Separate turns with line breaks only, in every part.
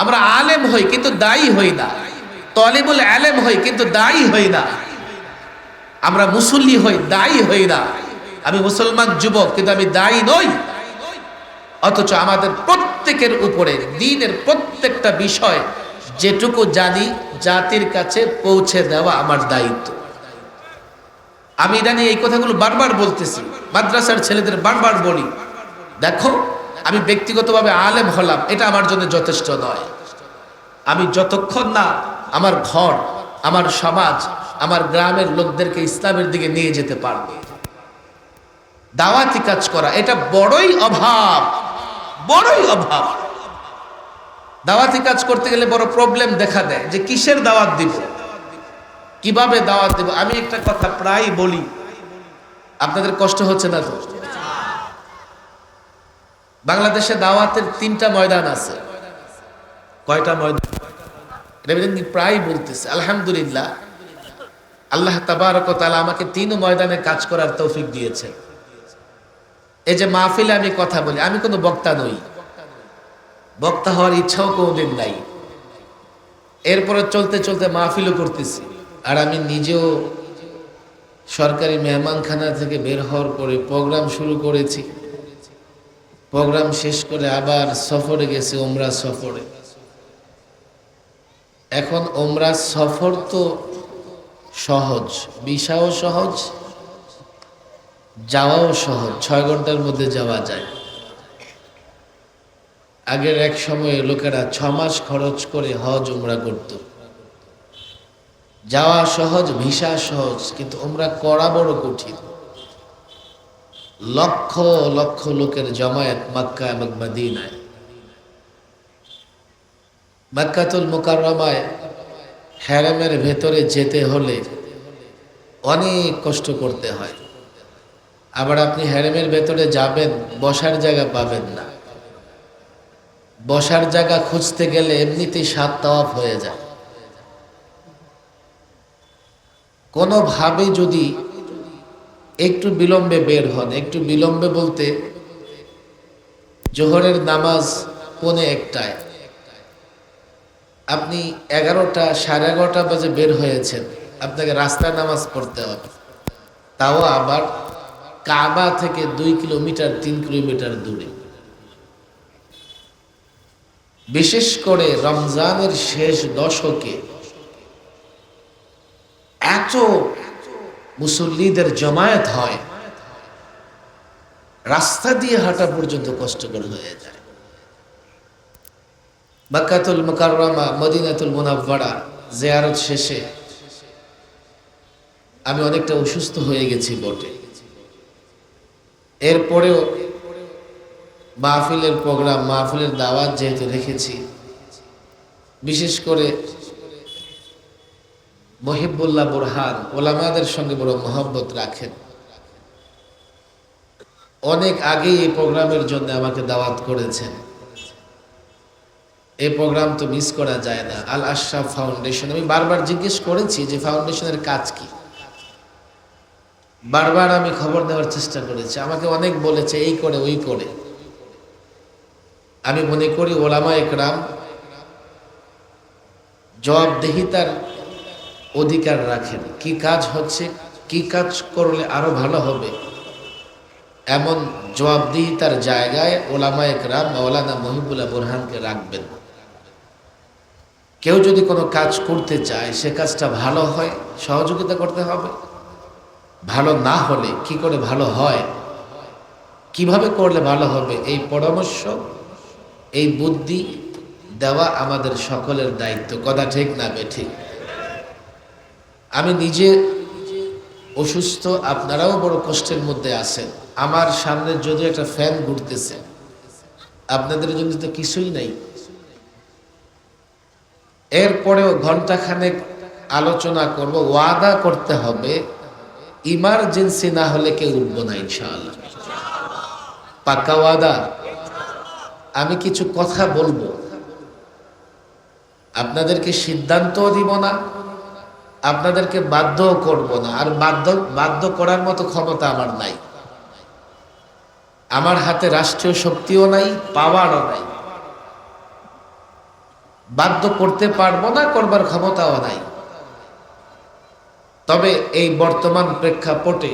আমরা আলেম হই কিন্তু দায়ী হই না, তলিবুল আলেম হই কিন্তু দায়ী হই না, আমরা মুসল্লি হই দায়ী হই না। আমি মুসলমান যুবক কিন্তু আমি দায়ী নই, অথচ আমাদের প্রত্যেকের উপরে দ্বীনের প্রত্যেকটা বিষয় যেটুকু জানি জাতির কাছে পৌঁছে দেওয়া আমার দায়িত্ব। আমি জানি এই কথাগুলো বারবার বলতেছি, মাদ্রাসার ছেলেদের বারবার বলি, দেখো আমি ব্যক্তিগতভাবে আলেম হলাম এটা আমার জন্য যথেষ্ট নয়। আমি যতক্ষণ না আমার ঘর, আমার সমাজ, আমার গ্রামের লোকদেরকে ইসলামের দিকে নিয়ে যেতে পারবে, দাওয়াতি কাজ করা এটা বড়ই অভাব, বড়ই অভাব। দাওয়াতি কাজ করতে গেলে বড় প্রবলেম দেখা দেয় যে কিসের দাওয়াত দিব, কিভাবে দাওয়াত দিব। আমি একটা কথা প্রায় বলি, আপনাদের কষ্ট হচ্ছে না তো? বাংলাদেশে দাওয়াতের 3টা ময়দান আছে। কয়টা ময়দান? এটা প্রায় বলতেছে। আলহামদুলিল্লাহ, আল্লাহ তাবারক ওয়া তাআলা আমাকে 3 ময়দানে কাজ করার তৌফিক দিয়েছেন। এই যে মাহফিলে আমি কথা বলি, আমি কোনো বক্তা নই, বক্তা হওয়ার ইচ্ছাও কোনোদিন নাই। এরপরে চলতে চলতে মাহফিলও করতেছি, আর আমি নিজেও সরকারি মেহমানখানা থেকে বের হওয়ার পরে প্রোগ্রাম শুরু করেছি। প্রোগ্রাম শেষ করে আবার সফরে গেছি, ওমরা সফরে। এখন ওমরা সফর তো সহজ, ভিসাও সহজ, যাওয়াও সহজ, 6 ঘন্টার মধ্যে যাওয়া যায়। আগের এক সময়ে লোকেরা 6 মাস খরচ করে হজ উমরা করত। যাওয়া সহজ, ভিসা সহজ, কিন্তু উমরা করা বড় কঠিন। লক্ষ লক্ষ লোকের জমায়েত মক্কা এবং মদিনায়। মক্কাতুল মুকাররমায় হারামের ভেতরে যেতে হলে অনেক কষ্ট করতে হয়। আবার আপনি হারামের ভেতরে যাবেন, বসার জায়গা পাবেন না। বসার জায়গা খুঁজতে গেলে এমনিতেই 7 তাওয়াফ হয়ে যায়। কোনোভাবে যদি একটু বিলম্বে বের হন, একটু বিলম্বে বলতে জোহরের নামাজ 11:45, আপনি 11টা, 11:30 বাজে বের হয়েছেন, আপনাকে রাস্তায় নামাজ পড়তে হবে, তাও আবার কাবা থেকে 2 কিলোমিটার 3 কিলোমিটার দূরে। বিশেষ করে রমজানের শেষ দশকে এত মুসল্লিদের জমায়েত হয়, রাস্তা দিয়ে হাঁটা পর্যন্ত কষ্টকর হয়ে যায়। মক্কাতুল মুকাররমা, মদিনাতুল মুনাওয়ারা জিয়ারত শেষে আমি অনেকটা অসুস্থ হয়ে গেছি বটে। এরপরেও মাহফিলের প্রোগ্রাম, মাহফিলের দাওয়াত যেহেতু রেখেছি, বিশেষ করে মহিবুল্লাহ বুরহান ওলামাদের সঙ্গে বড় মহব্বত রাখেন। অনেক আগেই এই প্রোগ্রামের জন্য আমাকে দাওয়াত করেছেন। এই প্রোগ্রাম তো মিস করা যায় না। আল আশরাফ ফাউন্ডেশন, আমি বারবার জিজ্ঞেস করেছি যে ফাউন্ডেশনের কাজ কি, বারবার আমি খবর নেওয়ার চেষ্টা করেছি। আমাকে অনেক বলেছে এই করে ওই করে। আমি মনে করি ওলামা একরাম জবাবদিহিতার অধিকার রাখেন। কি কাজ হচ্ছে, কি কাজ করলে আরো ভালো হবে, এমন জবাবদিহিতার জায়গায় ওলামা একরাম মাওলানা মহিবুল্লাহ বুরহানকে রাখবেন। কেউ যদি কোনো কাজ করতে চায়, সে কাজটা ভালো হয়, সহযোগিতা করতে হবে। ভালো না হলে কি করে ভালো হয়, কিভাবে করলে ভালো হবে, এই পরামর্শ, এই বুদ্ধি দেওয়া আমাদের সকলের দায়িত্ব। কথা ঠিক না বেঠিক? আমি নিজে অসুস্থ, আপনারাও বড় কষ্টের মধ্যে আছেন। আমার সামনে যদি একটা ফ্যান ঘুরতেছে, আপনাদের জন্য তো কিছুই নাই। এরপরেও ঘন্টাখানেক আলোচনা করব, ওয়াদা করতে হবে ইমার্জেন্সি না হলে কেউ উঠব না ইনশাআল্লাহ। পাক্কা ওয়াদা। আমি কিছু কথা বলবো, আপনাদেরকে সিদ্ধান্তও দিব না, আপনাদেরকে বাধ্যও করব না। আর বাধ্য করার মতো ক্ষমতা আমার নাই। আমার হাতে রাষ্ট্রীয় শক্তিও নাই, পাওয়ারও নাই। বাধ্য করতে পারবো না, করবার ক্ষমতাও নাই। তবে এই বর্তমান প্রেক্ষাপটে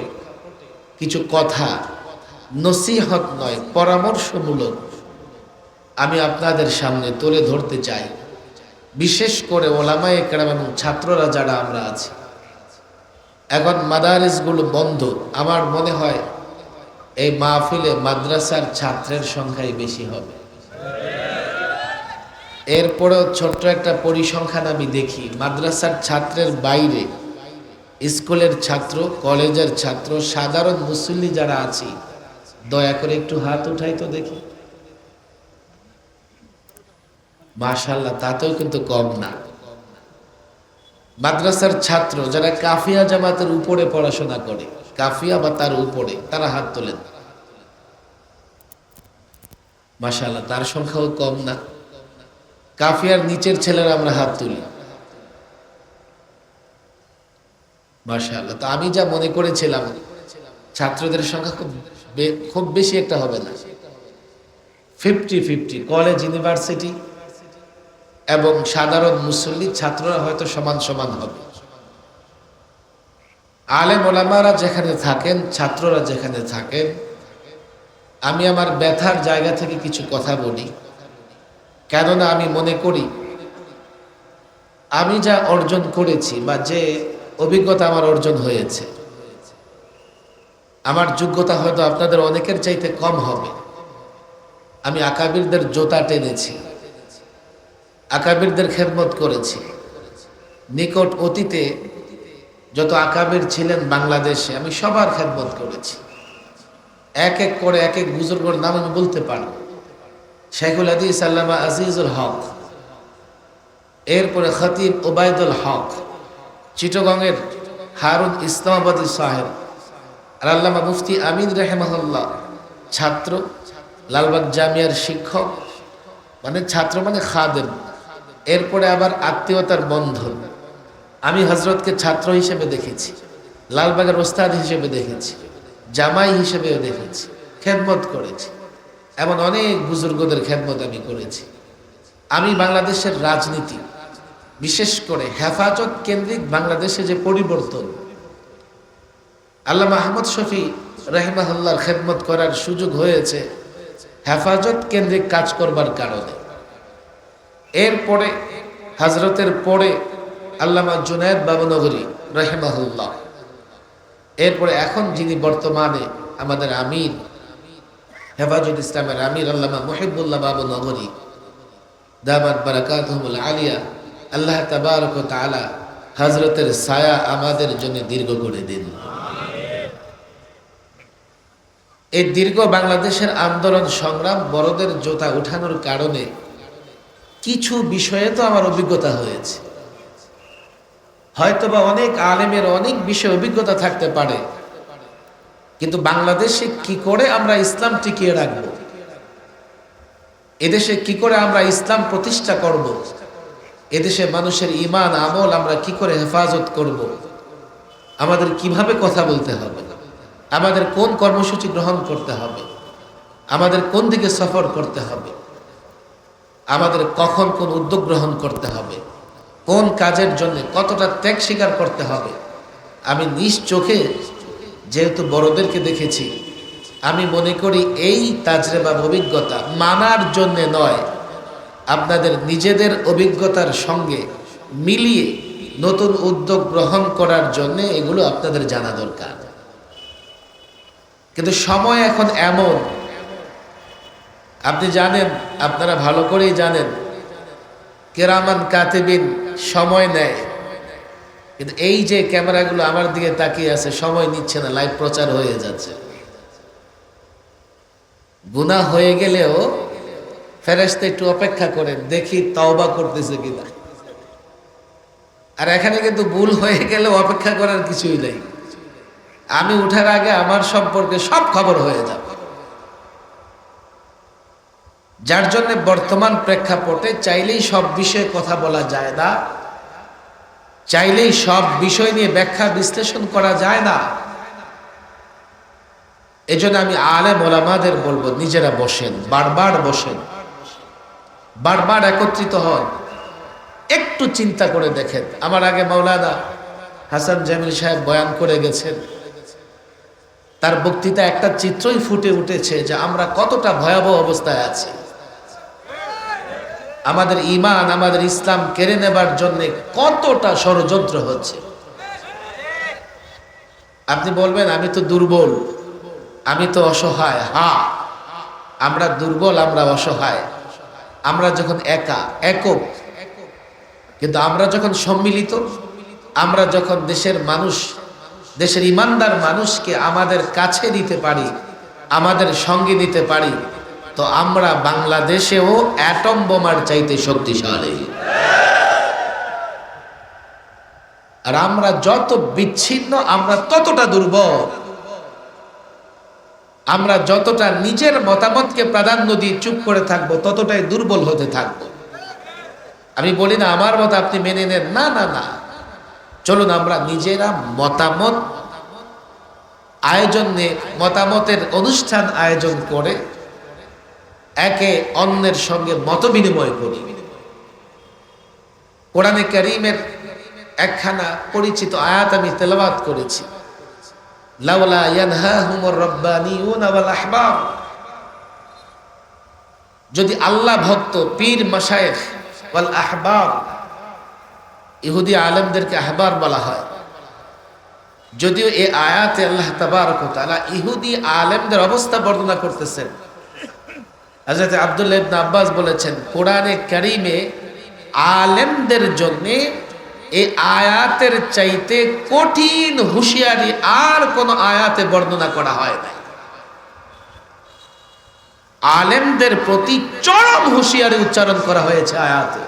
কিছু কথা, নসিহত নয়, পরামর্শমূলক আমি আপনাদের সামনে তুলে ধরতে চাই। বিশেষ করে ওলামায়ে কেরাম এবং ছাত্ররা যারা আমরা আছি, এখন মাদারিসগুলো বন্ধ। আমার মনে হয় এই মাহফিলে মাদ্রাসার ছাত্রের সংখ্যাই বেশি হবে। এরপরেও ছোট্ট একটা পরিসংখ্যান আমি দেখি, মাদ্রাসার ছাত্রের বাইরে স্কুলের ছাত্র, কলেজের ছাত্র, সাধারণ মুসল্লি যারা আছি, দয়া করে একটু হাত উঠাই তো দেখি। মাশাআল্লাহ, তাতেও কিন্তু কম না। মাদ্রাসার ছাত্র যারা কাফিয়া জামাতের উপরে পড়াশোনা করে, কাফিয়া বা তার উপরে, তারা হাত তোলেন। মাশাআল্লাহ, তার সংখ্যাও কম না। কাফিয়ার নিচের ছেলেরা আমরা হাত তুলি। মাশাআল্লাহ। তো আমি যা মনে করেছিলাম ছাত্রদের সংখ্যা খুব বেশি একটা হবে না, 50-50। কলেজ, ইউনিভার্সিটি এবং সাধারণ মুসল্লি ছাত্ররা হয়তো সমান সমান হবে। আলেম ওলামারা যেখানে থাকেন, ছাত্ররা যেখানে থাকেন, আমি আমার ব্যথার জায়গা থেকে কিছু কথা বলি। কেননা আমি মনে করি আমি যা অর্জন করেছি বা যে অভিজ্ঞতা আমার অর্জন হয়েছে, আমার যোগ্যতা হয়তো আপনাদের অনেকের চাইতে কম হবে। আমি আকাবিরদের জোতা টেনেছি, আকাবিরদের খেদমত করেছি। নিকট অতীতে যত আকাবির ছিলেন বাংলাদেশে, আমি সবার খেদমত করেছি। এক এক করে এক এক বুজুর্গের নাম আমি বলতে পারব। শেখুল হাদিস আল্লামা আজিজুল হক, এরপরে খতিব ওবায়দুল হক, চিটগংয়ের হারুন ইসলামাবাদী সাহেব, আর আল্লামা মুফতি আমিন রাহিমাহুল্লাহ ছাত্র, লালবাগ জামিয়ার শিক্ষক, মানে ছাত্র মানে খাদেম। এরপরে আবার আত্মীয়তার বন্ধন। আমি হজরতকে ছাত্র হিসেবে দেখেছি, লালবাগের ওস্তাদ হিসেবে দেখেছি, জামাই হিসেবেও দেখেছি, খেদমত করেছি। এমন অনেক বুজুর্গদের খেদমত আমি করেছি। আমি বাংলাদেশের রাজনীতি, বিশেষ করে হেফাজত কেন্দ্রিক বাংলাদেশে যে পরিবর্তন, আল্লামা আহমদ শফি রাহিমাহুল্লাহর খেদমত করার সুযোগ হয়েছে হেফাজত কেন্দ্রিক কাজ করবার কারণে। এরপরে হজরতের পরে আল্লামা জুনায়েদ বাবুনগরী রাহিমাহুল্লাহ, এরপরে এখন যিনি বর্তমানে আমাদের আমির, হেফাজত ইসলামের আমির আল্লামা মুহিবুল্লাহ বাবুনগরী দামাত বারাকাতুহুল আলিয়া, আল্লাহ তাবারক ওয়া তাআলা হযরতের ছায়া আমাদের জন্য দীর্ঘ করে দিন। এই দীর্ঘ বাংলাদেশের আন্দোলন সংগ্রাম, বড়দের জোতা উঠানোর কারণে কিছু বিষয়ে তো আমার অভিজ্ঞতা হয়েছে। হয়তোবা অনেক আলেমের অনেক বিষয়ে অভিজ্ঞতা থাকতে পারে, কিন্তু বাংলাদেশে কি করে আমরা ইসলাম টিকিয়ে রাখব, এদেশে কি করে আমরা ইসলাম প্রতিষ্ঠা করব, এদেশে মানুষের ঈমান আমল আমরা কি করে হেফাজত করব, আমাদের কিভাবে কথা বলতে হবে, আমাদের কোন কর্মসূচি গ্রহণ করতে হবে, আমাদের কোন দিকে সফর করতে হবে, আমাদের কখন কোন উদ্যোগ গ্রহণ করতে হবে, কোন কাজের জন্য কতটা ত্যাগ স্বীকার করতে হবে, আমি নিজ চোখে যেহেতু বড়দেরকে দেখেছি, আমি মনে করি এই তাজরিবা অভিজ্ঞতা মানার জন্যে নয়, আপনাদের নিজেদের অভিজ্ঞতার সঙ্গে মিলিয়ে নতুন উদ্যোগ গ্রহণ করার জন্য এগুলো আপনাদের জানা দরকার। কিন্তু সময় এখন এমন, আপনি জানেন, আপনারা ভালো করেই জানেন, কেরামান কাতিবিন সময় নেয়, কিন্তু এই যে ক্যামেরাগুলো আমার দিকে তাকিয়ে আছে, সময় নিচ্ছে না, লাইভ প্রচার হয়ে যাচ্ছে। গুনাহ হয়ে গেলেও ফেরেশতা একটু অপেক্ষা করেন, দেখি তওবা করতেছে কিনা। আর এখানে কিন্তু ভুল হয়ে গেলেও অপেক্ষা করার কিছুই নেই। আমি উঠার আগে আমার সম্পর্কে সব খবর হয়ে যাবে। যার জন্য বর্তমান প্রেক্ষাপটে চাইলেই সব বিষয়ে কথা বলা যায় না, চাইলেই সব বিষয় নিয়ে ব্যাখ্যা বিশ্লেষণ করা যায় না। এজন্য আমি আলেম ওলামাদের বলবো, নিজেরা বসেন, বারবার বসেন, বারবার একত্রিত হন, একটু চিন্তা করে দেখেন, আমার আগে মাওলানা হাসান জামিল সাহেব বয়ান করে গেছেন, তার বক্তৃতা একটা চিত্রই ফুটে উঠেছে যে আমরা কতটা ভয়াবহ অবস্থায় আছি। আমাদের ঈমান, আমাদের ইসলাম কেড়ে নেবার জন্য কতটা ষড়যন্ত্র হচ্ছে। আপনি বলবেন আমি তো দুর্বল, আমি তো অসহায়। হ্যাঁ, আমরা দুর্বল, আমরা অসহায়, আমরা যখন একক, কিন্তু আমরা যখন সম্মিলিত, আমরা যখন দেশের মানুষ, দেশের ইমানদার মানুষকে আমাদের কাছে নিতে পারি, আমাদের সঙ্গে নিতে পারি, তো আমরা বাংলাদেশেও অ্যাটম বোমার চাইতে শক্তিশালী। আর আমরা যত বিচ্ছিন্ন, আমরা ততটা দুর্বল। আমরা যতটা নিজের মতামতকে প্রাধান্য দিয়ে চুপ করে থাকবো, ততটাই দুর্বল হতে থাকবো। আমি বলি না আমার মত আপনি মেনে নেন, না না না, চলুন আমরা নিজেরা মতামত আয়োজন নিয়ে, মতামতের অনুষ্ঠান আয়োজন করে একে অন্যের সঙ্গে মত বিনিময় করি। কোরআনে কারীমের একখানা পরিচিত আয়াত আমি তেলাওয়াত করেছি, লাউলা ইয়ানহাহুমুর রাব্বানিয়ুনা ওয়াল আহবার। যদি আল্লাহ ভক্ত পীর মাশায়েখ ওয়াল আহবার, ইহুদি আলেমদেরকে আহবার বলা হয়, যদিও এই আয়াতে আল্লাহ তাবারক ওয়া তাআলা ইহুদি আলেমদের অবস্থা বর্ণনা করতেছেন। হযরত আব্দুল্লাহ ইবনে আব্বাস বলেছেন, কোরআনে কারীমে আলেমদের জন্য এই আয়াতের চাইতে কঠিন হুঁশিয়ারি আর কোন আয়াতে বর্ণনা করা হয় না। আলেমদের প্রতি চরম হুঁশিয়ারি উচ্চারণ করা হয়েছে আয়াতে।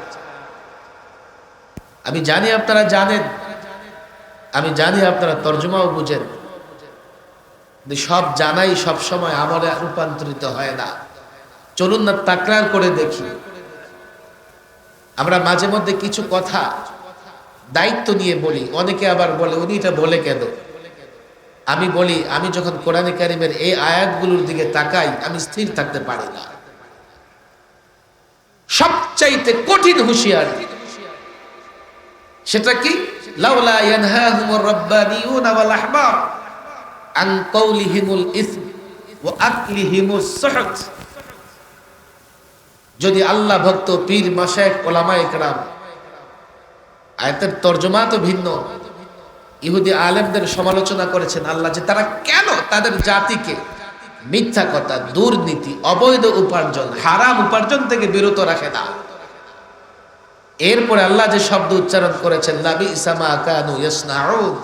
আমি জানি আপনারা জানেন, আমি জানি আপনারা তর্জমাও বুঝেন, সব জানাই সব সময় আমলে রূপান্তরিত হয় না। চলুন না তাকরার করে দেখি। আমরা মাঝে মধ্যে কিছু কথা দায়িত্ব নিয়ে বলি, অনেকে আবার বলে উনি এটা বলে কেন। আমি বলি, আমি যখন কোরআনে কারীমের এই আয়াতগুলোর দিকে তাকাই, আমি স্থির থাকতে পারি না। সবচাইতে কঠিন হুঁশিয়ারি সেটা কি? লাউলা ইয়ানহাহুমুর রাব্বানিয়ুনা ওয়াল আহবার আন কাউলিহিমুল ইসম ওয়া আকলিহিমুস সুহত। যদি আল্লাহ ভক্ত পীর মাশায়েখ ওলামায়ে কেরাম, আয়াতের তর্জমা তো ভিন্ন, ইহুদি আলেমদের সমালোচনা করেছেন আল্লাহ যে তারা কেন তাদের জাতিকে মিথ্যা কথা, দুর্নীতি, অবৈধ উপার্জন, হারাম উপার্জন থেকে বিরত রাখে না। এরপরে আল্লাহ যে শব্দ উচ্চারণ করেছেন, লাবিসা মা কানু ইয়াসনাউন,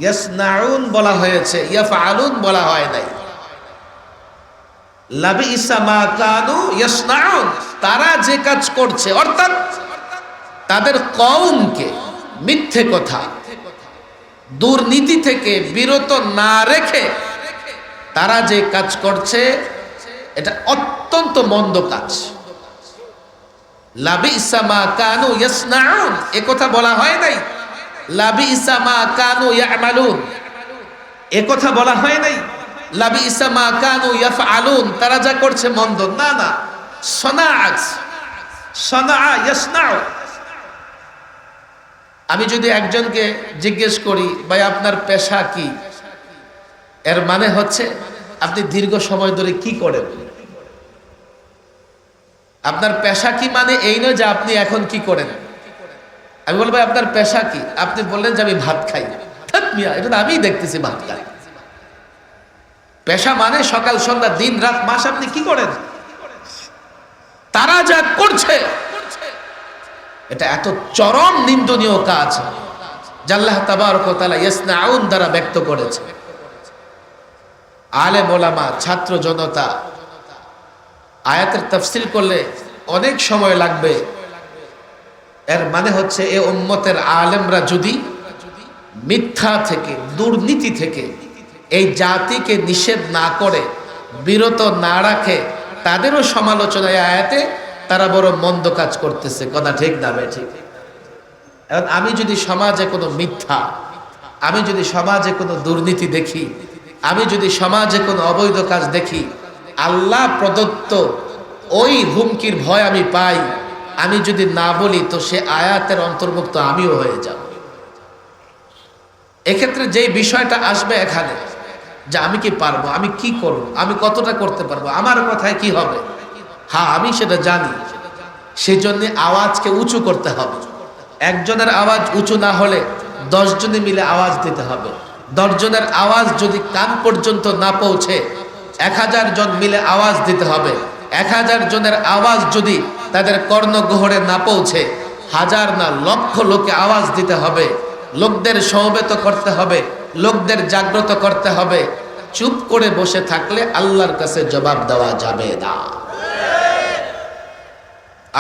ইয়াসনাউন বলা হয়েছে, ইয়াফআলুন বলা হয় নাই। লাবিসা মা কানু ইয়াসনাউন, তারা যে কাজ করছে, অর্থাৎ তাদের কওমকে মিথ্যে কথা, দুর্নীতি থেকে বিরত না রেখে তারা যে কাজ করছে, এটা অত্যন্ত মন্দ কাজ। লাবিসা মা কানু ইয়াসনাউন এ কথা বলা হয় নাই, লাবিসা মা কানু ইয়ামালুন এ কথা বলা হয় নাই, লাবিসা মা কানু ইয়াফআলুন তারা যা করছে মন্দ, না না, সনাআত, সনাআ ইয়াসনাউ। আমি যদি একজনকে জিজ্ঞেস করি, ভাই আপনার পেশা কি, এর মানে হচ্ছে আপনি দীর্ঘ সময় ধরে কি করেন। আপনার পেশা কি মানে এই নয় যে আপনি এখন কি করেন। আমি বলবো আপনার পেশা কি, আপনি বললেন যে আমি ভাত খাই। এটা আমি দেখতেছি ভাত খাই। পেশা মানে সকাল সন্ধ্যা দিন রাত মাস আপনি কি করেন। তারা যা করছে এটা এত চরম নিন্দনীয় কাজ যা আল্লাহ তাবারক ওয়া তাআলা ইয়াসনাউন দ্বারা ব্যক্ত করেছে। আলেম ওলামা, ছাত্র জনতা, আয়াতের তাফসীর করলে অনেক সময় লাগবে। এর মানে হচ্ছে এ উম্মতের আলেমরা যদি মিথ্যা থেকে, দুর্নীতি থেকে এই জাতিকে নিষেধ না করে, বিরত না রাখে, তাদেরও সমালোচনায় আয়াতে তারা বড় মন্দ কাজ করতেছে। কথা ঠিক না বে ঠিক? এখন আমি যদি সমাজে কোনো মিথ্যা, আমি যদি সমাজে কোনো দুর্নীতি দেখি, আমি যদি সমাজে কোনো অবৈধ কাজ দেখি, আল্লাহ প্রদত্ত ওই হুমকির ভয় আমি পাই, আমি যদি না বলি তো সে আয়াতের অন্তর্ভুক্ত আমিও হয়ে যাব। এক্ষেত্রে যেই বিষয়টা আসবে এখানে যে আমি কি পারবো, আমি কি করব, আমি কতটা করতে পারবো, আমার কথায় কি হবে, হ্যাঁ আমি সেটা জানি, সেই জন্য আওয়াজকে উঁচু করতে হবে। একজনের আওয়াজ উঁচু না হলে 10 জনে মিলে আওয়াজ দিতে হবে। 10 জনের আওয়াজ যদি কান পর্যন্ত না পৌঁছে 1000 জন মিলে আওয়াজ দিতে হবে। 1000 জনের আওয়াজ যদি তাদের কর্ণগহ্বরে না পৌঁছে 1000 না লক্ষ লোকে আওয়াজ দিতে হবে। লোকদের সমবেত করতে হবে, লোকদের জাগ্রত করতে হবে। চুপ করে বসে থাকলে আল্লাহর কাছে জবাব দেওয়া যাবে না।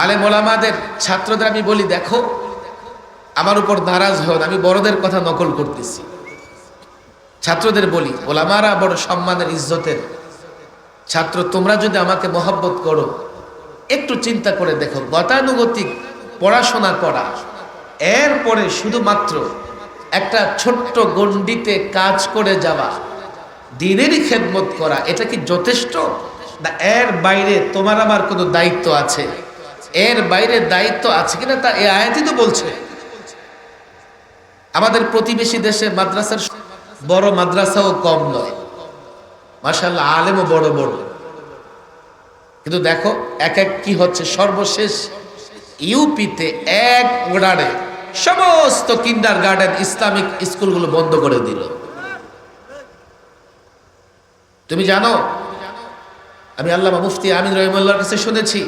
আলেম ওলামাদের ছাত্রদের আমি বলি, দেখো আমার উপর নারাজ হও না, আমি বড়দের কথা নকল করতেছি। ছাত্রদের বলি, ওলামারা বড় সম্মানের ইজ্জতের ছাত্র, তোমরা যদি আমাকে মহব্বত করো একটু চিন্তা করে দেখো, গতানুগতিক পড়াশোনা করা, এরপরে শুধুমাত্র একটা ছোট্ট গণ্ডিতে কাজ করে যাওয়া, দিনেরই খেদমত করা, এটা কি যথেষ্ট না এর বাইরে তোমার আমার কোনো দায়িত্ব আছে? এর বাইরে দায়িত্ব আছে কিনা তা এই আয়াতই তো বলছে। আমাদের প্রতিবেশী দেশে মাদ্রাসার বড় মাদ্রাসাও কম নয়, মাশাআল্লাহ আলেমও বড় বড়, কিন্তু দেখো এক এক কি হচ্ছে। সর্বশেষ ইউপিতে এক অর্ডারে সমস্ত কিন্ডারগার্টেন ইসলামিক স্কুলগুলো বন্ধ করে দিল। তুমি জানো, আমি আল্লামা মুফতি আমিন রহিমাহুল্লাহর কাছে শুনেছি,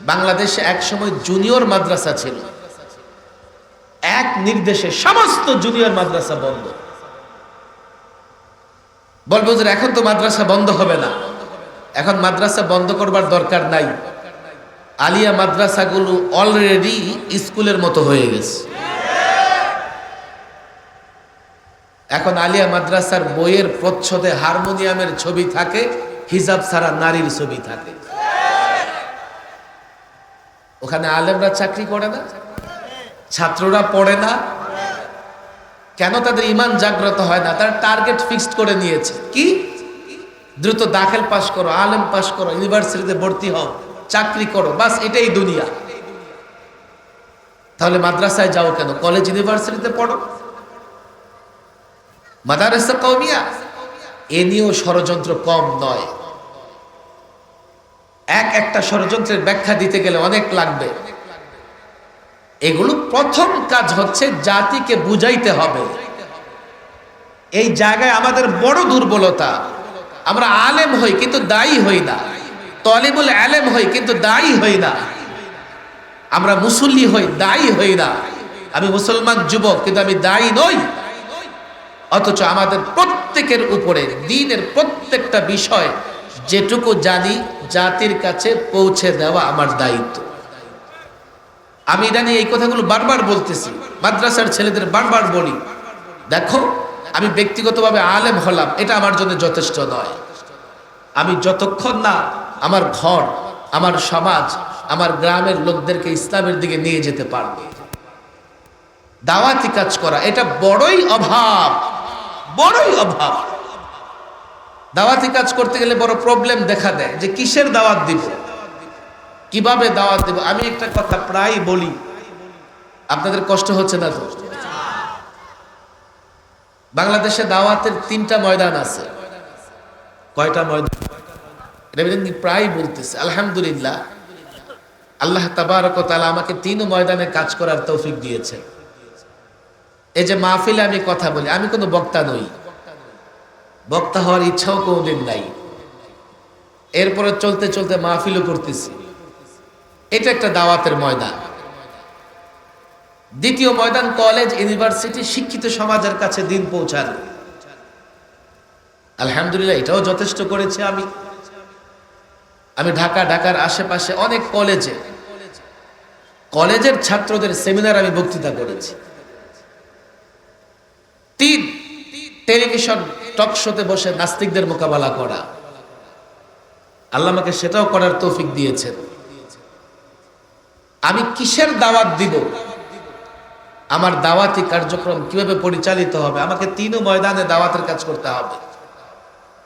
বাংলাদেশে এক সময় জুনিয়র মাদ্রাসা ছিল, এক নির্দেশে সমস্ত জুনিয়র মাদ্রাসা বন্ধ। বলবো যে এখন তো মাদ্রাসা বন্ধ হবে না, এখন মাদ্রাসা বন্ধ করবার দরকার নাই, আলিয়া মাদ্রাসাগুলো অলরেডি স্কুলের মতো হয়ে গেছে। এখন আলিয়া মাদ্রাসার বইয়ের প্রচ্ছদে হারমোনিয়ামের ছবি থাকে, হিজাব ছাড়া নারীর ছবি থাকে। ওখানে আলেমরা চাকরি করে না, ছাত্ররা পড়ে না, কেন? তাদের ইমান জাগ্রত হয় না। তার টার্গেট ফিক্সড করে নিয়েছে কি, দ্রুত দাখিল পাশ করো, আলেম পাশ করো, ইউনিভার্সিটিতে ভর্তি হও, চাকরি করো, বাস এটাই দুনিয়া। তাহলে মাদ্রাসায় যাও কেন? কলেজ ইউনিভার্সিটিতে পড়ো। মাদারেসা কওমিয়া, এ নিয়েও ষড়যন্ত্র কম নয়। একটা ষড়যন্ত্রের ব্যাখ্যা দিতে গেলে অনেক লাগবে। এগুলো প্রথম কাজ হচ্ছে জাতিকে বুঝাইতে হবে। এই জায়গায় আমাদের বড় দুর্বলতা, আমরা আলেম হই কিন্তু দায়ী হই না, তলিবুল আলেম হই কিন্তু দায়ী হই না, আমরা মুসল্লি হই দায়ী হই না, আমি মুসলমান যুবক কিন্তু আমি দায়ী নই। অথচ আমাদের প্রত্যেকের উপরে দ্বীনের প্রত্যেকটা বিষয় যেটুকু জানি জাতির কাছে পৌঁছে দেওয়া আমার দায়িত্ব। আমি ইদানি এই কথাগুলো বারবার বলতেছি, মাদ্রাসার ছেলেদের বারবার বলি, দেখো আমি ব্যক্তিগতভাবে আলেম হলাম এটা আমার জন্য যথেষ্ট নয়। আমি যতক্ষণ না আমার ঘর, আমার সমাজ, আমার গ্রামের লোকদেরকে ইসলামের দিকে নিয়ে যেতে পারবে, দাওয়াতি কাজ করা এটা বড়ই অভাব, বড়ই অভাব। দাওয়াতি কাজ করতে গেলে বড় প্রবলেম দেখা দেয় যে কিসের দাওয়াত দিব, কিভাবে দাওয়াত দেব। আমি একটা কথা প্রায় বলি, আপনাদের কষ্ট হচ্ছে না তো? বাংলাদেশে দাওয়াতের 3টা ময়দান আছে। কয়টা ময়দান? এটা প্রায় বলতেছে। আলহামদুলিল্লাহ, আল্লাহ তাবারক ওয়া তাআলা আমাকে 3 ময়দানে কাজ করার তৌফিক দিয়েছেন। এই যে মাহফিলে আমি কথা বলি, আমি কোনো বক্তা নই, বক্তা হওয়ার ইচ্ছাও কোনোদিন নাই। এরপরে চলতে চলতে মাহফিলও করতেছি, এটা একটা দাওয়াতের ময়দান। দ্বিতীয় ময়দান কলেজ ইউনিভার্সিটি, শিক্ষিত সমাজের কাছে দিন পৌঁছানো। আলহামদুলিল্লাহ এটাও যথেষ্ট করেছি আমি ঢাকার আশেপাশে অনেক কলেজের ছাত্রদের সেমিনার আমি বক্তৃতা করেছি। 3 টেলিভিশন টক শোতে বসে নাস্তিকদের মোকাবেলা করা, আল্লাহ আমাকে সেটাও করার তৌফিক দিয়েছেন। আমি কিসের দাওয়াত দিব, আমার দাওয়াতি কার্যক্রম কিভাবে পরিচালিত হবে, আমাকে 3 ময়দানে দাওয়াতের কাজ করতে হবে।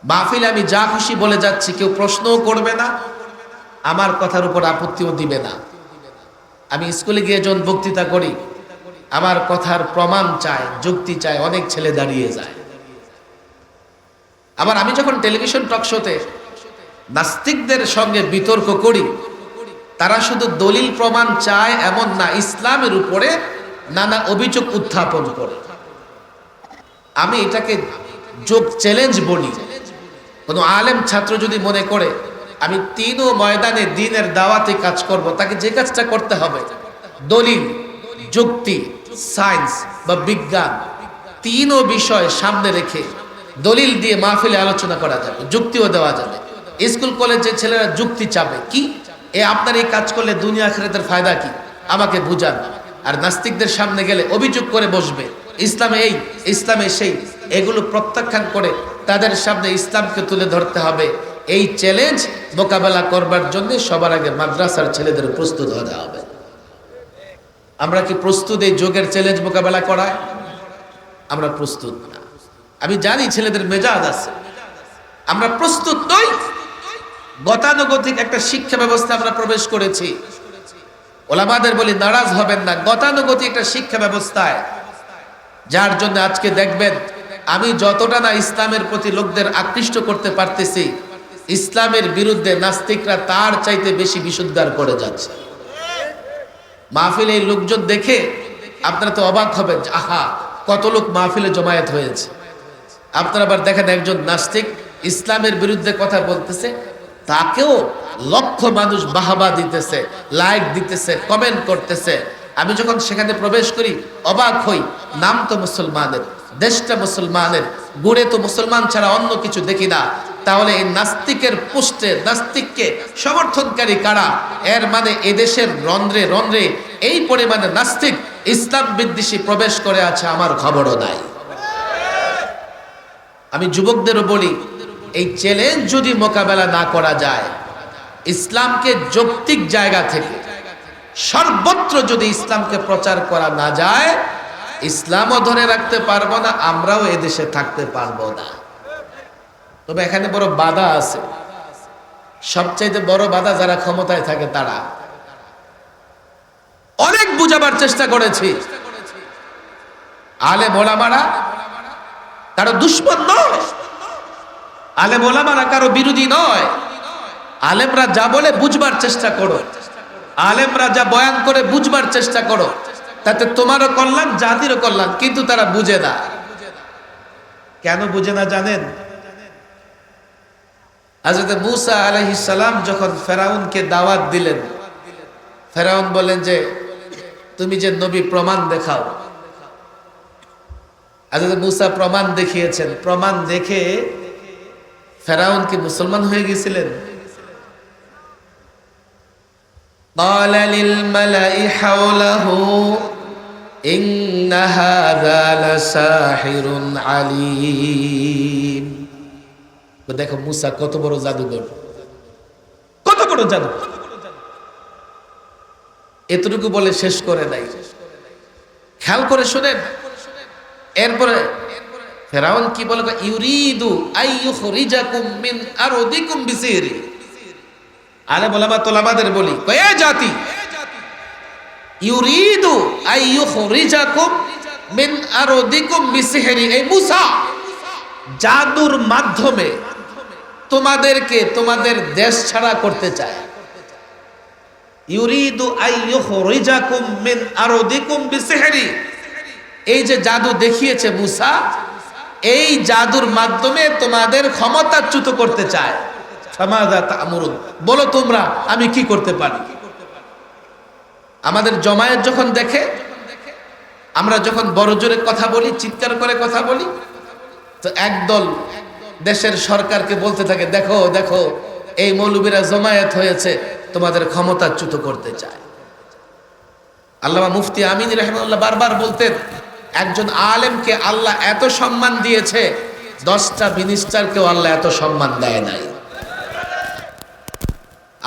মাহফিলে আমি যা খুশি বলে যাচ্ছি, কেউ প্রশ্নও করবে না, আমার কথার উপর আপত্তিও দিবে না। আমি স্কুলে গিয়ে যখন বক্তৃতা করি, আমার কথার প্রমাণ চায়, যুক্তি চায়, অনেক ছেলে দাঁড়িয়ে যায়। আবার আমি যখন টেলিভিশন টক শোতে নাস্তিকদের সঙ্গে বিতর্ক করি, তারা শুধু দলিল প্রমাণ চায় এমন না, ইসলামের উপরে নানা অভিযোগ উত্থাপন করে। আমি এটাকে যোগ চ্যালেঞ্জ বলি। কোনো আলেম ছাত্র যদি মনে করে আমি তিনও ময়দানে দ্বীনের দাওয়াতে কাজ করব, তাকে যে কাজটা করতে হবে দলিল, যুক্তি, সায়েন্স বা বিজ্ঞান, তিনও বিষয় সামনে রেখে দলিল দিয়ে মাহফিলে আলোচনা করা যাবে, যুক্তিও দেওয়া যাবে। স্কুল কলেজের ছেলেরা যুক্তি চাবে, কি আপনার এই কাজ করলে দুনিয়া আখিরাতের ফায়দা কি, আমাকে বুঝান। আর নাস্তিকদের সামনে গেলে অভিযোগ করে বসবে, ইসলামে এই, ইসলামে সেই, এগুলো প্রত্যাখ্যান করে তাদের সামনে ইসলামকে তুলে ধরতে হবে। এই চ্যালেঞ্জ মোকাবেলা করবার জন্য সবার আগে মাদ্রাসার ছেলেদের প্রস্তুত হতে হবে। আমরা কি প্রস্তুত এই যোগের চ্যালেঞ্জ মোকাবেলা করায়? আমরা প্রস্তুত না। আমি জানি ছেলেদের মেজাজ আছে, আমরা প্রস্তুত নই। গতানুগতিক একটা শিক্ষা ব্যবস্থা আমরা প্রবেশ করেছি। ওলামাদের বলি নারাজ হবেন না, গতানুগতিক একটা শিক্ষা ব্যবস্থায়, যার জন্য আজকে দেখবেন আমি যতটা না ইসলামের প্রতি লোকদের আকৃষ্ট করতে পারতেছি, ইসলামের বিরুদ্ধে নাস্তিকরা তার চাইতে বেশি বিশুদ্ধার করে যাচ্ছে। মাহফিলে এই লোকজন দেখে আপনারা তো অবাক হবেন, আহা কত লোক মাহফিলে জমায়েত হয়েছে। আপনারা আবার দেখেন একজন নাস্তিক ইসলামের বিরুদ্ধে কথা বলতেছে, তাকেও লক্ষ মানুষ বাহাবা দিতেছে, লাইক দিতেছে, কমেন্ট করতেছে। আমি যখন সেখানে প্রবেশ করি অবাক হই, নাম তো মুসলমানের, দেশটা মুসলমানের, গুড়ে তো মুসলমান ছাড়া অন্য কিছু দেখি না। তাহলে এই নাস্তিকের পোস্টে নাস্তিককে সমর্থনকারী কারা? এর মানে এদেশের রন্ধ্রে রন্ধ্রে এই পরিমাণে নাস্তিক ইসলাম বিদ্বেষী প্রবেশ করে আছে, আমার খবরও নাই। আমি যুবকদেরও বলি, এই চ্যালেঞ্জ যদি মোকাবেলা না করা যায়, ইসলামকে যৌক্তিক জায়গা থেকে সর্বত্র যদি ইসলামকে প্রচার করা না যায়, ইসলামও ধরে রাখতে পারবো না, আমরাও এদেশে থাকতে পারবো না। তবে এখানে বড় বাধা আছে। সবচাইতে বড় বাধা যারা ক্ষমতায় থাকে তারা। অনেক বুঝাবার চেষ্টা করেছি, আলেম ওলামারা কারো দুশমন নয়, আলেম ওলামারা কারো বিরোধী নয়। আলেমরা যা বলে বুঝবার চেষ্টা করো, আলেমরা যা বয়ান করে বুঝবার চেষ্টা করো, তাতে তোমারও কল্যাণ, জাতিরও কল্যাণ। কিন্তু তারা বুঝে না। কেন বুঝে না জানেন? হযরত মূসা আলাইহিস সালাম যখন ফেরাউনকে দাওয়াত দিলেন, ফেরাউন বলেন যে তুমি যে নবী, প্রমাণ দেখাও। হযরত মূসা প্রমাণ দেখিয়েছেন। প্রমাণ দেখে ফেরাউন কি মুসলমান হয়ে গেছিলেন? قال للملأ حوله إن هذا لساحر عليم। দেখো মূসা কত বড় জাদুকর, কত বড় জাদু। এতটুকু বলে শেষ করে নাই, খেয়াল করে শুনেন। এরপরে ফেরাউন কি বলে? ইউরিদু আইয়ুখরিজাকুম মিন আরদিকুম বিসিহরি। আলেম ওলামা তোলামাদের বলি, এ জাতি, ইউরিদু আইয়ুখরিজাকুম মিন আরদিকুম বিসিহরি, এই মূসা জাদুর মাধ্যমে তোমাদেরকে তোমাদের দেশ ছাড়া করতে চায়। ইউরিদু আইয়ুখরিজাকুম মিন আরদিকুম বিসিহরি, এই যে জাদু দেখিয়েছে মূসা, এই জাদুর মাধ্যমে তোমাদের ক্ষমতাচ্যুত করতে চায়। ফামাযা তা'মুরুন, বলো তোমরা আমি কি করতে পারি? আমাদের জমায়েত যখন দেখে, আমরা যখন বড় জোরে কথা বলি, চিৎকার করে কথা বলি, তো একদল দেশের সরকারকে বলতে থাকে, দেখো দেখো এই মৌলবীরা জমায়েত হয়েছে, তোমাদের ক্ষমতাচ্যুত করতে চায়। আল্লামা মুফতি আমিন রাহিমাহুল্লাহ বারবার বলতেন, একজন আলেমকে আল্লাহ এত সম্মান দিয়েছে, 10টা মিনিস্টারকেও আল্লাহ এত সম্মান দেয় নাই।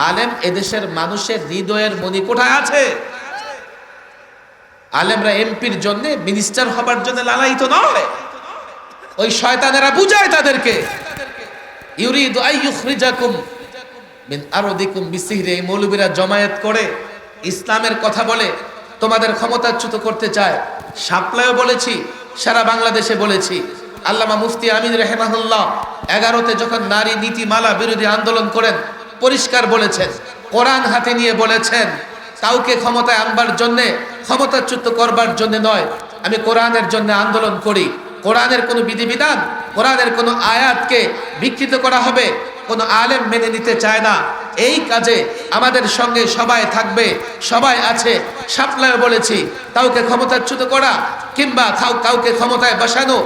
আলেম এদেশের মানুষের হৃদয়ের মণিকোঠায় আছে। আলেমরা এমপির জন্য, মিনিস্টার হবার জন্য লালায়িত নয়। ওই শয়তানেরা বুঝায় তাদেরকে, ইউরিদু আইয়ুখরিজাকুম মিন আরদিকুম বিসিহরি। এই মৌলবীরা জমায়েত করে ইসলামের কথা বলে তোমাদের ক্ষমতাচ্যুত করতে চায়। শাপলায়ও বলেছি, সারা বাংলাদেশে বলেছি। আল্লামা মুফতি আমিন রাহিমাহুল্লাহ 11তে যখন নারী নীতিমালা বিরোধী আন্দোলন করেন, পরিষ্কার বলেছেন, কোরআন হাতে নিয়ে বলেছেন, কাউকে ক্ষমতায় আনবার জন্যে, ক্ষমতাচ্যুত করবার জন্য নয়, আমি কোরআনের জন্য আন্দোলন করি। কোরআনের কোনো বিধিবিধান, কোরআনের কোনো আয়াতকে বিকৃত করা হবে, কোনো আলেম মেনে নিতে চায় না। এই কাজে আমাদের সঙ্গে সবাই থাকবে, সবাই আছে। শাপলায় বলেছি, কাউকে ক্ষমতাচ্যুত করা কিংবা কাউকে ক্ষমতায় বসানো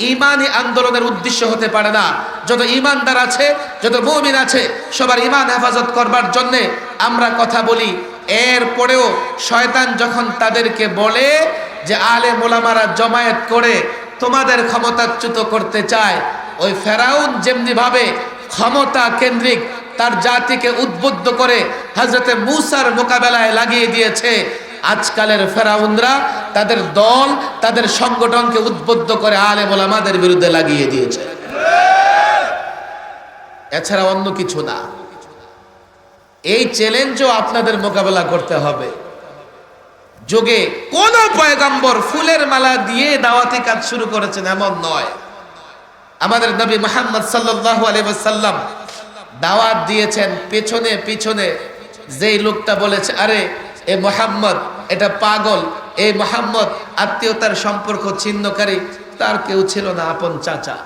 ঈমানি আন্দোলনের উদ্দেশ্য হতে পারে না। যত ঈমানদার আছে, যত মুমিন আছে, সবার ঈমান হেফাজত করবার জন্যে আমরা কথা বলি। এরপরেও শয়তান যখন তাদেরকে বলে যে আলেম ওলামারা জমায়েত করে তোমাদের ক্ষমতাচ্যুত করতে চায়, ওই ফেরাউন যেমনি ভাবে ক্ষমতা কেন্দ্রিক তার জাতিকে উদ্বুদ্ধ করে হযরতে মূসার মোকাবেলায় লাগিয়ে দিয়েছে, আজকালের ফেরাউনরা তাদের দল, তাদের সংগঠনকে উদ্বুদ্ধ করে আলেম ওলামাদের বিরুদ্ধে লাগিয়ে দিয়েছে। এছাড়া অন্য কিছু না। এই চ্যালেঞ্জও আপনাদের মোকাবেলা করতে হবে। যুগে কোন পয়গম্বর ফুলের মালা দিয়ে দাওয়াতি কাজ শুরু করেছেন এমন নয়। আমাদের নবী মুহাম্মদ সাল্লাল্লাহু আলাইহি ওয়াসাল্লাম দাওয়াত দিয়েছেন, পেছনে পেছনে যেই লোকটা বলেছে আরে এ মুহাম্মদ এটা পাগল, এই মুহাম্মদ আত্মীয়তার সম্পর্ক ছিন্নকারী, তার কেউ ছিল না আপন চাচা,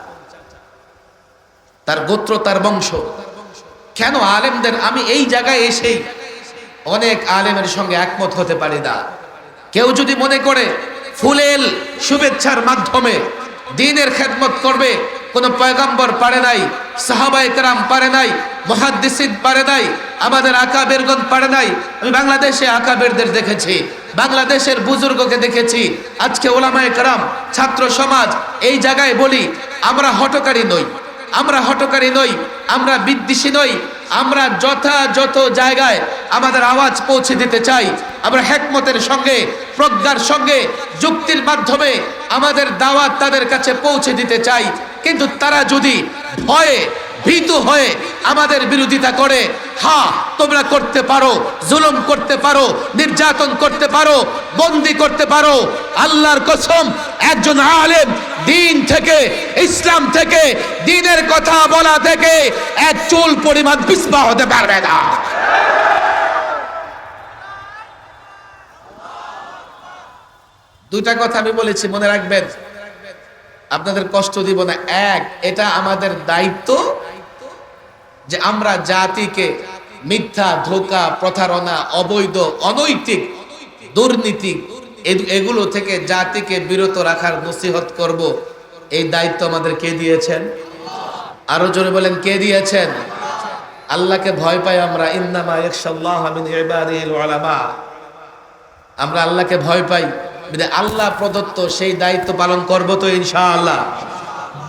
তার গোত্র, তার বংশ। কেন আলেমদের, আমি এই জায়গায় এসেই অনেক আলেমের সঙ্গে একমত হতে পারি না। কেউ যদি মনে করে ফুলেল শুভেচ্ছার মাধ্যমে দ্বীনের খেদমত করবে, কোন পয়গম্বর পারে নাই, সাহাবায়ে কেরাম পারে নাই, মুহাদ্দিসিন পারে নাই, আমাদের আকাবেরগণ পারে নাই। আমি বাংলাদেশে আকাবেরদের দেখেছি, বাংলাদেশের বুজুর্গকে দেখেছি। আজকে ওলামায়ে কেরাম, ছাত্র সমাজ এই জায়গায় বলি, আমরা হঠকারী নই, আমরা হঠকারী নই, আমরা বিদ্বেষী নই। আমরা যথাযথ জায়গায় আমাদের আওয়াজ পৌঁছে দিতে চাই। আমরা হিকমতের সঙ্গে, প্রজ্ঞার সঙ্গে, যুক্তির মাধ্যমে আমাদের দাওয়াত তাদের কাছে পৌঁছে দিতে চাই। কিন্তু তারা যদি ভয়ে, ভীতু হয়ে আমাদের বিরোধিতা করে, হ্যাঁ তোমরা করতে পারো, জুলুম করতে পারো, নির্যাতন করতে পারো, বন্দি করতে পারো, আল্লাহর কসম একজন আলেম দ্বীন থেকে, ইসলাম থেকে, দ্বীনের কথা বলা থেকে এক চুল পরিমাণ পিছপা হতে পারবে না। দুইটা কথা আমি বলেছি, মনে রাখবেন, আপনাদের কষ্ট দিব না। এক, এটা আমাদের দায়িত্ব যে আমরা জাতিকে মিথ্যা, ধোঁকা, প্রতারণা, অবৈধ, অনৈতিক, দুর্নীতি এগুলো থেকে জাতিকে বিরত রাখার নসিহত করব। এই দায়িত্ব আমাদের কে দিয়েছেন? আরো জোরে বলেন, কে দিয়েছেন? আল্লাহকে ভয় পাই আমরা। ইন্নামা ইয়াখশাল্লাহ মিন ইবাদিহিল উলামা। আমরা আল্লাহকে ভয় পাই, আল্লাহ প্রদত্ত সেই দায়িত্ব পালন করব তো ইনশাআল্লাহ।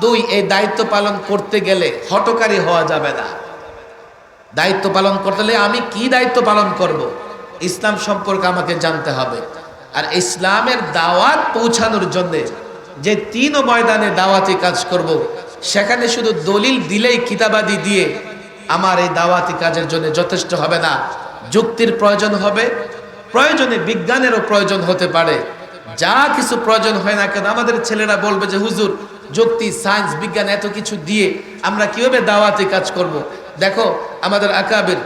দুই, এই দায়িত্ব পালন করতে গেলে হঠকারী হওয়া যাবে না। দায়িত্ব পালন করতে হলে আমি কি দায়িত্ব পালন করব, ইসলাম সম্পর্কে আমাকে জানতে হবে। আর ইসলামের দাওয়াত পৌঁছানোর জন্য যে তিন ময়দানে দাওয়াতি কাজ করব, সেখানে শুধু দলিল দিলেই, কিতাবাদি দিয়ে আমার এই দাওয়াতি কাজের জন্য যথেষ্ট হবে না। যুক্তির প্রয়োজন হবে, প্রয়োজনে বিজ্ঞানেরও প্রয়োজন হতে পারে। যা কিছু প্রয়োজন হয় না কেন, আমাদের ছেলেরা বলবে যে হুজুর যুক্তি, সায়েন্স, বিজ্ঞান এত কিছু দিয়ে আমরা কিভাবে দাওয়াতি কাজ করব। দেখো আমাদের আকাবির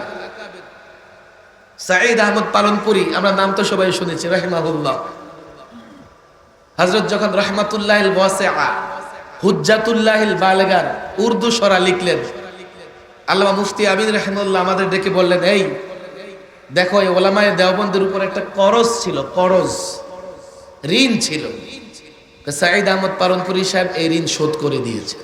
সাঈদ আহমদ পালনপুরি, আমরা নাম তো সবাই শুনেছি, রাহিমাহুল্লাহ। হযরত যখন রাহমাতুল্লাহিল ওয়াসিআ, হুজ্জাতুল্লাহিল বালিগার উর্দু সরা লিখলেন, আল্লামা মুফতি আমিন রাহিমাহুল্লাহ আমাদের ডেকে বললেন, এই দেখো এই ওলামায়ে দেওবন্দের উপর একটা করজ ছিল, করজ, ঋণ ছিল। সাঈদ আহমদ পালনপুরি সাহেব এই ঋণ শোধ করে দিয়েছে।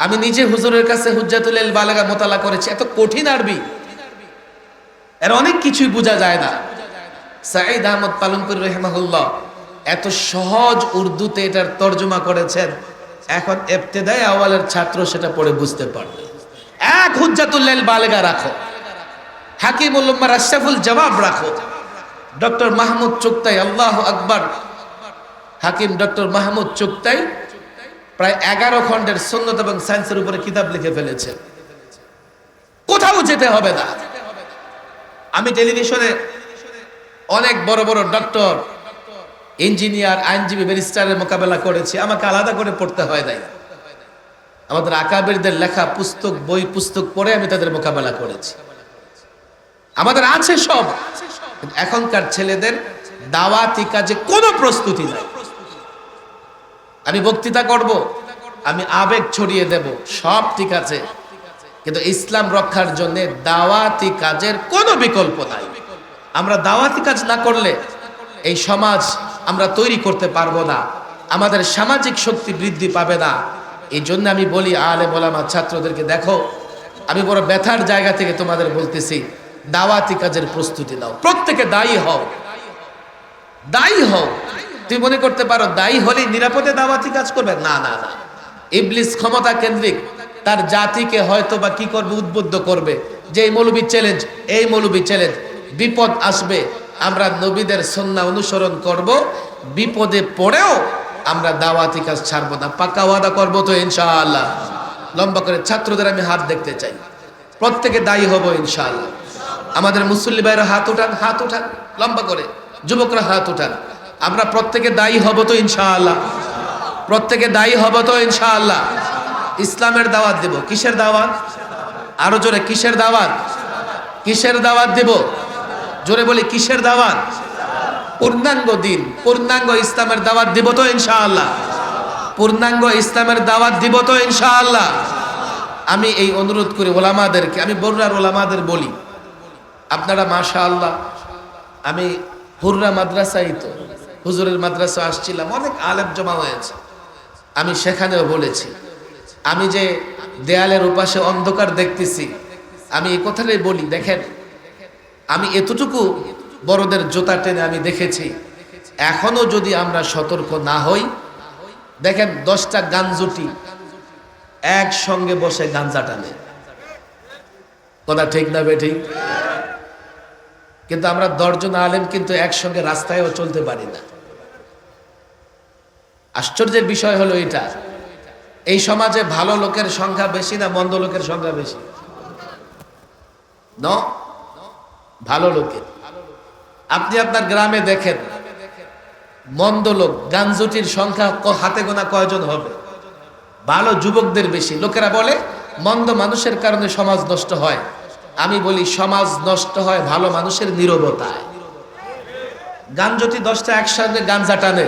আমি নিজে হুজুরের কাছে হুজ্জাতুল্লাহিল বালিগা মোতালা করেছি। এত কঠিন আরবি, এর অনেক কিছুই বোঝা যায় না। সাঈদ আহমদ পালনপুরি রাহিমাহুল্লাহ এত সহজ উর্দুতে এটার তর্জমা করেছেন, এখন ইবতেদায়ে আওয়ালের ছাত্র সেটা পড়ে বুঝতে পারবে। এক হুজ্জাতুল্লাহিল বালিগা রাখো, হাকিমুল উম্মাহ আশরাফুল জওয়াব রাখো, ডক্টর মাহমুদ চুগতাই, আল্লাহু আকবার, হাকিম ডক্টর মাহমুদ চুগতাই প্রায় 11 খণ্ডের সুন্নাত এবং সায়েন্সের উপরে কিতাব লিখে ফেলেছে। কোথাও যেতে হবে না, আমি টেলিভিশনে অনেক বড় বড় ডক্টর, ইঞ্জিনিয়ার, আইনজীবী, ব্যারিস্টারের মোকাবেলা করেছি, আমাকে আলাদা করে পড়তে হয় নাই। আমাদের আকাবিরদের লেখা পুস্তক, বই পুস্তক পড়ে আমি তাদের মোকাবেলা করেছি। আমাদের আছে সব। এখনকার ছেলেদের দাওয়াতি কাজে কোনো প্রস্তুতি নাই। আমি বক্তৃতা করব, আমি আবেগ ছড়িয়ে দেব, সব ঠিক আছে, কিন্তু ইসলাম রক্ষার জন্য দাওয়াতি কাজের কোনো বিকল্প নাই। আমরা দাওয়াতি কাজ না করলে এই সমাজ আমরা তৈরি করতে পারবো না, আমাদের সামাজিক শক্তি বৃদ্ধি পাবে না। এই জন্য আমি বলি আলেম ওলামা ছাত্রদেরকে, দেখো আমি বড় ব্যথার জায়গা থেকে তোমাদের বলতেছি, দাওয়াতি কাজের প্রস্তুতি নাও, প্রত্যেকে দায়ী হও, দায়ী হও। তুই মনে করতে পারো দায়ী হলেই নিরাপদে দাওয়াতি কাজ করবে, না না না। ইবলিস ক্ষমতা কেন্দ্রিক, তার জাতিকে হয়তো বা কি করবে, উদ্বুদ্ধ করবে যে এই মৌলবী চ্যালেঞ্জ, এই মৌলবী চ্যালেঞ্জ, বিপদ আসবে, আমরা নবীদের সুন্নাহ অনুসরণ করব, বিপদে পড়েও আমরা দাওয়াতি কাজ ছাড়বো না। পাক্কা ওয়াদা করবো তো ইনশাআল্লাহ? লম্বা করে ছাত্রদের আমি হাত দেখতে চাই, প্রত্যেকে দায়ী হব ইনশাআল্লাহ। আমাদের মুসল্লি ভাইরা হাত উঠান, হাত উঠান লম্বা করে, যুবকরা হাত উঠান। আমরা প্রত্যেকে দায়ী হব তো ইনশাআল্লাহ? প্রত্যেকে দায়ী হব তো ইনশাআল্লাহ? ইসলামের দাওয়াত দেব। কিসের দাওয়াত? আরো জোরে, কিসের দাওয়াত? কিসের দাওয়াত দেব? জোরে বলি, কিসের দাওয়াত? পূর্ণাঙ্গ দিন, পূর্ণাঙ্গ ইসলামের দাওয়াত দিব তো ইনশাআল্লাহ? পূর্ণাঙ্গ ইসলামের দাওয়াত দিব তো ইনশাআল্লাহ? আমি এই অনুরোধ করি ওলামাদেরকে, আমি বরুণার ওলামাদের বলি, আপনারা মাশাআল্লাহ, আমি হুররা মাদ্রাসায় তো হুজুরের মাদ্রাসা আসছিলাম, অনেক আলেম জমা হয়েছে, আমি সেখানেও বলেছি, আমি যে দেয়ালের উপাশে অন্ধকার দেখতেছি, আমি এই কথাটাই বলি, দেখেন আমি এতটুকু বড়দের জোতা টেনে আমি দেখেছি, এখনো যদি আমরা সতর্ক না হই, দেখেন 10টা গাঞ্জুটি একসঙ্গে বসে গাঞ্জা টানে, কথা ঠিক না বেঠিক? কিন্তু আমরা 10 জন আলেম কিন্তু একসঙ্গে রাস্তায়ও চলতে পারি না। আশ্চর্যের বিষয় হলো এটা, এই সমাজে ভালো লোকের সংখ্যা বেশি না মন্দ লোকের সংখ্যা বেশি? ন ভালো লোকের। আপনি আপনার গ্রামে দেখেন, মন্দ লোক গাঞ্জুটির সংখ্যা হাতে গোনা কয়জন হবে? ভালো যুবকদের বেশি। লোকেরা বলে মন্দ মানুষের কারণে সমাজ নষ্ট হয়, আমি বলি সমাজ নষ্ট হয় ভালো মানুষের নীরবতায়। গাঞ্জুটি 10টা একসঙ্গে গাঞ্জা টানে,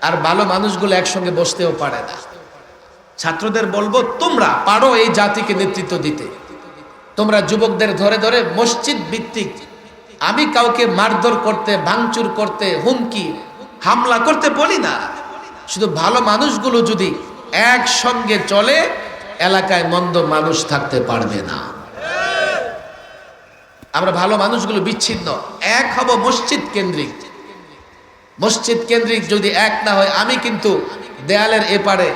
আর ভালো মানুষগুলো একসঙ্গে বসতেও পারে না। ছাত্রদের বলবো, তোমরা পারো এই জাতিকে নেতৃত্ব দিতে, তোমরা যুবকদের ধরে ধরে মসজিদ ভিত্তিক, আমি কাউকে মারধর করতে, ভাঙচুর করতে, হুমকি হামলা করতে বলি না, শুধু ভালো মানুষগুলো যদি একসঙ্গে চলে, এলাকায় মন্দ মানুষ থাকতে পারবে না। আমরা ভালো মানুষগুলো বিচ্ছিন্ন, এক হব মসজিদ কেন্দ্রিক। মসজিদ কেন্দ্রিক যদি এক না হয়, আমি কিন্তু দেয়ালের এপারে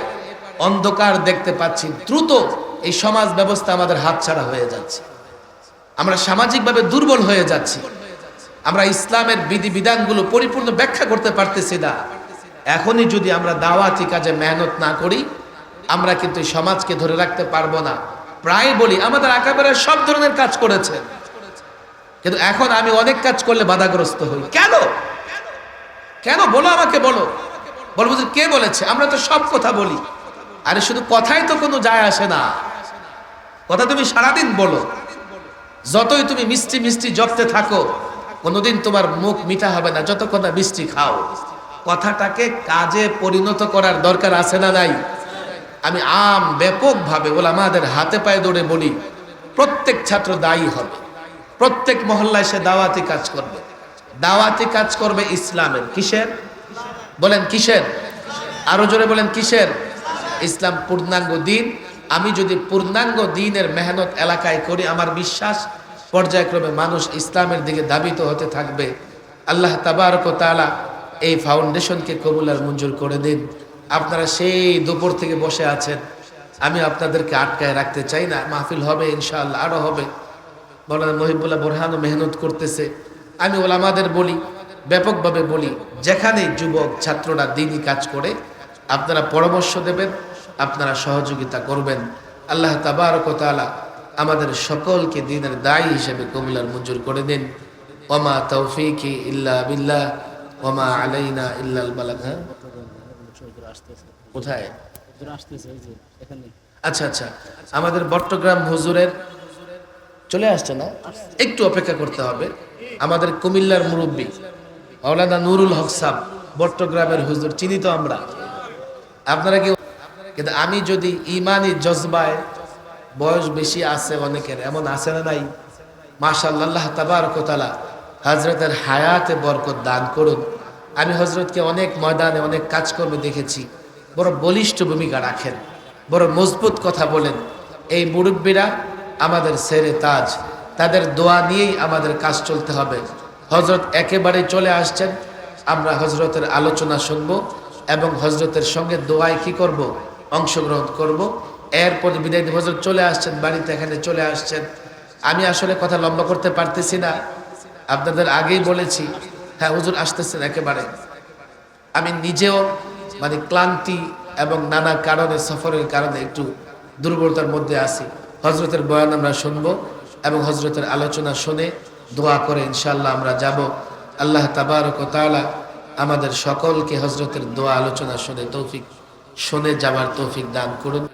অন্ধকার দেখতে পাচ্ছি, দ্রুত এই সমাজ ব্যবস্থা আমাদের হাতছাড়া হয়ে যাচ্ছে, আমরা সামাজিকভাবে দুর্বল হয়ে যাচ্ছি, আমরা ইসলামের বিধিবিধানগুলো পরিপূর্ণ ব্যাখ্যা করতে পারতেছি না। এখনই যদি আমরা দাওয়াতি কাজে মেহনত না করি, আমরা কিন্তু সমাজকে ধরে রাখতে পারবো না। প্রায় বলি আমাদের আকাবেরা সব ধরনের কাজ করেছে, কিন্তু এখন আমি অনেক কাজ করলে বাধাগ্রস্ত হই। কেন কেন বলো, আমাকে বলো। বলবো যে কে বলেছে? আমরা তো সব কথা বলি। আরে শুধু কথাই তো কোনো যায় আসে না, কথা তুমি সারাদিন বলো, যতই তুমি মিষ্টি মিষ্টি জপতে থাকো, কোনোদিন তোমার মুখ মিঠা হবে না যতক্ষণ না মিষ্টি খাও। কথাটাকে কাজে পরিণত করার দরকার আছে না নাই? আমি ব্যাপকভাবে ওলামাদের হাতে পায়ে দৌড়ে বলি, প্রত্যেক ছাত্র দায়ী হবে, প্রত্যেক মহল্লায় সে দাওয়াতি কাজ করবে। দাওয়াতি কাজ করবে ইসলামের। কিসের? বলেন কিসের? আরো জোরে বলেন কিসের? ইসলাম পূর্ণাঙ্গ দিন। আমি যদি পূর্ণাঙ্গ দিনের মেহনত এলাকায় করি, আমার বিশ্বাস পর্যায়ক্রমে মানুষ ইসলামের দিকে ধাবিত হতে থাকবে। আল্লাহ তাবারক ওয়া তাআলা এই ফাউন্ডেশনকে কবুল আর মঞ্জুর করে দিন। আপনারা সেই দুপুর থেকে বসে আছেন, আমি আপনাদেরকে আটকায় রাখতে চাই না। মাহফিল হবে ইনশাআল্লাহ, আরো হবে। মাওলানা মহিবুল্লাহ বোরহানও মেহনত করতেছে। আমি ওলামাদের বলি, ব্যাপকভাবে বলি, যেখানে যুবক ছাত্ররা দিনই কাজ করে, আপনারা পরামর্শ দেবেন, আপনারা সহযোগিতা করবেন। আল্লাহ তাবারক ওয়া তাআলা আমাদের সকলকে দিনের দায়ী হিসেবে কবুল আর মঞ্জুর করে দিন। ওমা তৌফিকি ইল্লা বিল্লাহ ওমা আলাইনা ইল্লাল বালাগ। হ্যাঁ, কোথায়? আচ্ছা আচ্ছা, আমাদের বট্টগ্রাম হুজুরের চলে আসছে না, একটু অপেক্ষা করতে হবে। আমাদের কুমিল্লার মুরব্বী মাওলানা নুরুল হক সাহেব, বট্টগ্রামের হুজুর, চিনি তো আমরা, আপনারা কি? কিন্তু আমি যদি ইমানি জজবায়, বয়স বেশি আছে অনেকের, এমন আছে না নাই? মাশাআল্লাহ, আল্লাহ তাবারক ওয়া তাআলা হযরতের হায়াতে বরকত দান করুন। আমি হযরতকে অনেক ময়দানে অনেক কাজকর্মে দেখেছি, বড় বলিষ্ঠ ভূমিকা রাখেন, বড় মজবুত কথা বলেন। এই মুরব্বীরা আমাদের সেরে তাজ, তাদের দোয়া নিয়েই আমাদের কাজ চলতে হবে। হযরত একেবারে চলে আসছেন, আমরা হযরতের আলোচনা শুনবো এবং হযরতের সঙ্গে দোয়ায় কি করব? অংশগ্রহণ করব। এরপর বিদায় নিয়ে হযরত চলে আসছেন বাড়িতে, এখানে চলে আসছেন। আমি আসলে কথা লম্বা করতে পারতেছি না, আপনাদের আগেই বলেছি। হ্যাঁ, হুজুর আসতেছেন একেবারে। আমি নিজেও মানে ক্লান্তি এবং নানা কারণে, সফরের কারণে একটু দুর্বলতার মধ্যে আছি। হযরতের বয়ান আমরা শুনবো এবং হযরতের আলোচনা শুনে দোয়া করে ইনশাআল্লাহ আমরা যাব। আল্লাহ তাবারক ওয়া তাআলা আমাদের সকলকে হযরতের দোয়া আলোচনা শুনে যাবার তৌফিক দান করুন।